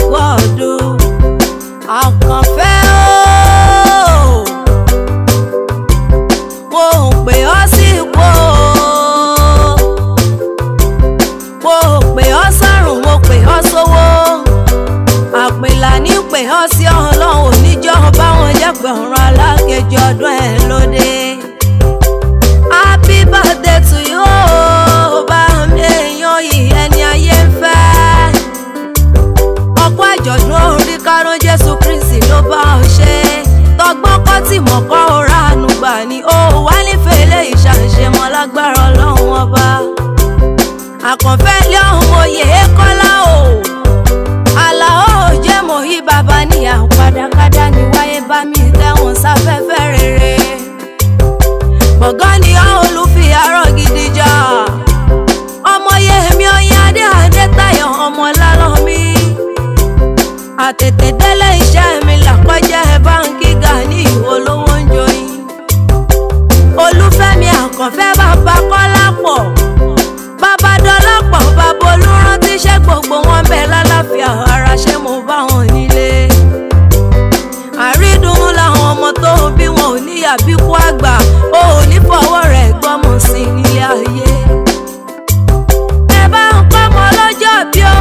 ogún ọdún. Àkànfẹ́ mo ń pè ọ́ sí ipò, mo pè ọ́ sọ́run, mo pè ọ́ sówó. Àpèlà ní pè ọ́ sí Ọlọ́run oníjọ́ báwọn jẹ́ pé ọ̀run alákejì ọdún ẹ̀ lóde. Happy birthday to you, bá mi èèyàn yìí ẹni ayé ń fẹ́. Ọ̀pọ̀ àjọ̀dún orí karùn Jésù Kristi ló bá ọ ṣe. Tọgbọ́n kọ́ tí mọ̀ kọ́ ọ̀rá ànúgbà ni ó wá nífẹ̀ẹ́ ilé ìṣàǹṣe mọ́ lágbára Ọlọ́run ọba. Àkànfẹ́ lé ọ̀hún oyè Kọ́lá o. Àlàó jẹ́ mọ̀ yí bàbá níyà padàkádà ní wáyé bá mi tẹ̀wọ̀n sáfẹ́fẹ́ rere. Gbọ̀ngàn ni Olúfi àárọ̀ gidi jà. Ọmọ Yẹmí Oyin Adétayọ̀ ọmọ Lálọ́mí. Àtètè délé iṣẹ́ mi làkọjá báńkì Gani olówó ń joyin. Olúfẹ́mi Àkànfẹ́ bàbá Kọ́lápọ̀. Bàbá Dọ́lápọ̀ bàbá Olúrántí ṣé gbogbo wọn bẹ̀ lálàáfíà ara ṣé mo bá wọn nílé. Àrídùn làwọn ọmọ tó bí wọn ò níyà bí kú àgbà. O ò ní fọwọ́ rẹ̀ gbọ́mọ sí nílé ayé. Ẹ bá ń pọ́mọ lọ́jọ́ bí o,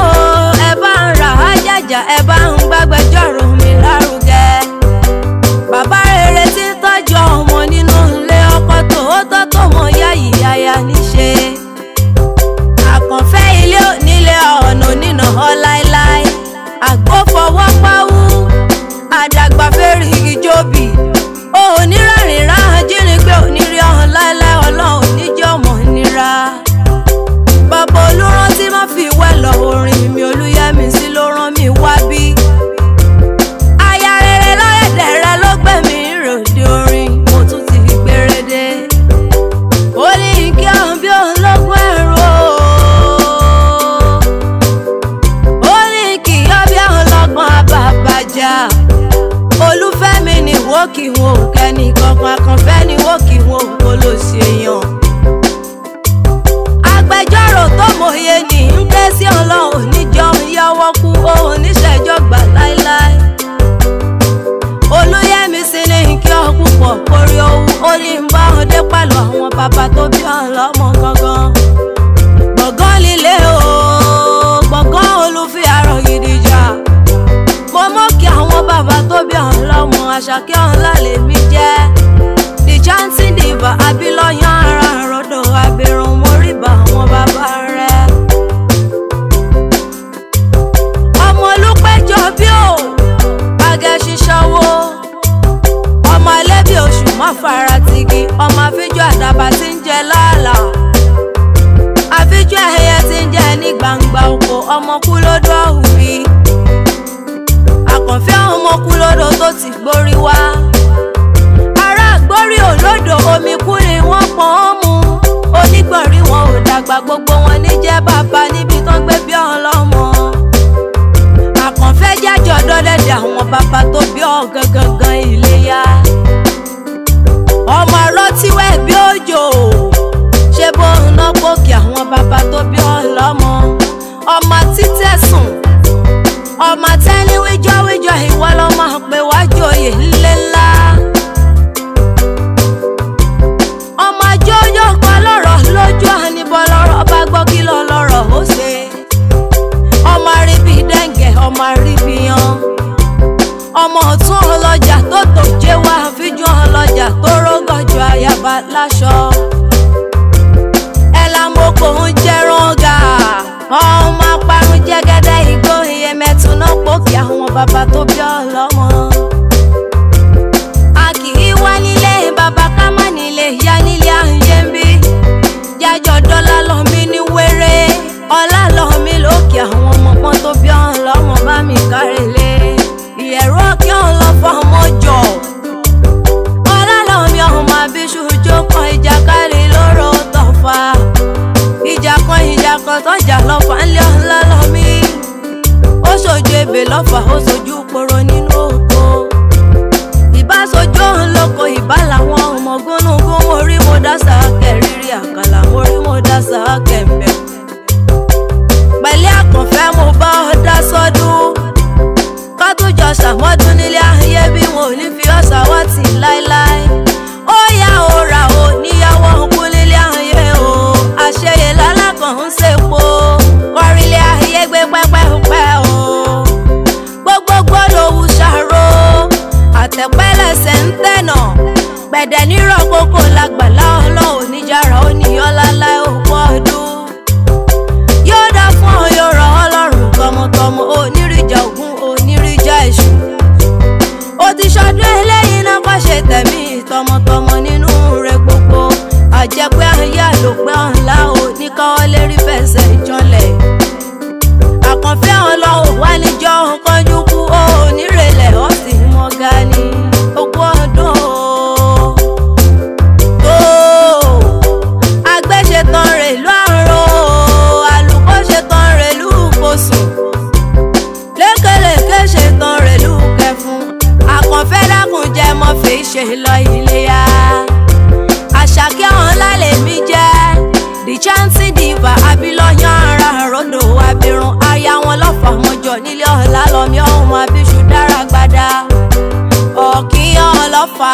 ẹ bá ń rà á jàjà, ẹ bá ń gbàgbẹ́jọ́rò mi lárugẹ. Bàbá rere tí ń tọ́jú ọmọ nínú ilé ọkọ tòótọ́ tó mọ yáyì yáyà níṣe. Àkànfẹ́ ilé onílé ọ̀nà onínà ọ láéláé. Àgbófọwọ́ pawú àdàgbà fẹ́rì ìjọbì. O ò ní rẹ́rìn rán ajínigbé onírí ọ̀hún láéláé Ọlọ́run níjọ́ ọmọ nira. Bàbá Olúrántí má fi wẹ́lọ̀ orin mi Olúyẹmí sí ló rán mi wá bí. Aya rere lọ́rẹ̀dẹ̀ rẹ ló gbẹ̀mí ròde orin mo tún ti gbèrèdè. Ó ní kí ọ̀hún bí ológun ẹ̀rọ. Ó ní kí ọ́ bí ọlọ́gbọ́n àbàbàjà. Olúfẹ́mi ni wó kí wọn ò kẹ́ni kankan, Àkànfẹ́ ni wó kí wọn ò kó ló ṣe yàn. Agbẹjọ́rò tó mòye ní ń ké sí Ọlọ́run níjọ́ yọwọ́ kú òun níṣẹ́jọ́ gbà láéláé. Olúyẹmí sí ní kí ọ púpọ̀ kórí owó ó ní ń bá ọdẹ pẹ̀lú àwọn bàbá tó bí ọlọ́mọ gangan. Gbọ̀ngàn líle o, gbọ̀ngàn Olúfi àárọ̀ gidi jà. Mo mọ̀ kí àwọn bàbá tó bí ọlọ́mọ Àṣàkẹ́ ọ̀la lèmi jẹ́. The chanting diva abilọ́yàn ara rọ́dọ̀ abirùn móríbà àwọn bàbá rẹ̀. Ọmọ Olúpẹ́jọ bí o, Agẹ́ṣiṣọ́wó. Ọmọ ẹlẹ́bí oṣù má fara tigi, ọmọ àfijọ́ àdàbà tí ń jẹ láàlà. Àfijọ́ ẹyẹ tí ń jẹ ní gbangba oko, ọmọ kú lódò òwúrí. Àkànfẹ́ ọmọ kú lódò tó ti gbórí wá. Ará àgbórí olódò omi kú ni wọ́n pọ́n ọ́n mu. Onígbọ̀nrín wọn ò dàgbà gbogbo wọn ní jẹ́ bàbá níbi tán gbé bí ọlọ́mọ. Àkànfẹ́ jájọ dọ́dẹ́dẹ́ àwọn bàbá tó bí ọ gangan Iléyá. Ọmọ rọtíwẹ̀ bí òjò ṣé bó ń ná pòkè àwọn bàbá tó bí ọlọ́mọ. Ọmọ títẹ̀sùn ọmọ tẹ́ni wíjọ́wíjọ́ ìwọ lọ́mọ pé wájú oyè ńlẹ́ ńlá. Ọmọ jójó kan lọ́rọ̀ lójú àníbọ̀ lọ́rọ̀ bá gbọ́ kí lọ lọ́rọ̀ ó ṣe. Ọmọ ríbi dẹ́ǹgẹ̀ ọmọ ríbi yan. Ọmọ ọ̀tún ọlọ́jà tó tó jẹ́ wá fíjú ọlọ́jà tó rógànjọ́ àyàbá láṣọ. Ẹ̀làmọ́kò ń jẹ́rán gà. Ọmọ aparun jẹ́gẹ́dẹ́ igbó iye mẹ́tún náà pòkì àwọn bàbá tó bí ọlọ́mọ. A kì í wá nílé bàbá ká má nílé ìyá nílé àyè ń bí. Jájọ dọ́là lọ́mí ní wéré. Ọlá lọ́mí lókè àwọn ọmọ pọ́n tó bí ọlọ́mọ bá mi kárẹ̀lé. Ìyẹ̀rú ọ̀kẹ́ ọlọ́fọ̀ ọmọ jọ. Ọlá lọ́mí ọmọ àbíṣu jókòó ìjàkadì lóró tọ̀fà. Ìjà kan tọ́jà lọ́fà ńlẹ́ ọ̀la lọ́mí. Ó ṣojú ebè lọ́fà ó ṣojú poro nínú oko. Ìbá ṣojú òun lóko ìbá làwọn ọmọ gúnúgún orí mo dá sàákẹ́ rírí àkàlà orí mo dá sàákẹ́ mbẹ́. Pẹ̀lẹ́ Àkànfẹ́ mo bá ọ dá sọ́dún. kánjú kú ó nírèlẹ̀ ó sì mọ́gá ní ogún ọdún tó àgbẹ̀ ṣetán rẹ̀ ìlú àrò àlùkò ṣetán rẹ̀ ìlú kòsùn lékelèké ṣetán rẹ̀ ìlú kẹfún àkànfẹ́ dákun jẹ́ mọ́ fi ṣe lọ Iléyá Àṣàkẹ́ ọ̀hún lálẹ́ mi jẹ́ the chancy diva abilọ́yàn ara rondo abirun aya wọn lọ́fọ̀ ọmọjọ nílé ọ̀la lọ́mí ọ̀hún abiṣu dára gbada ọ̀kíyàn ọlọ́fà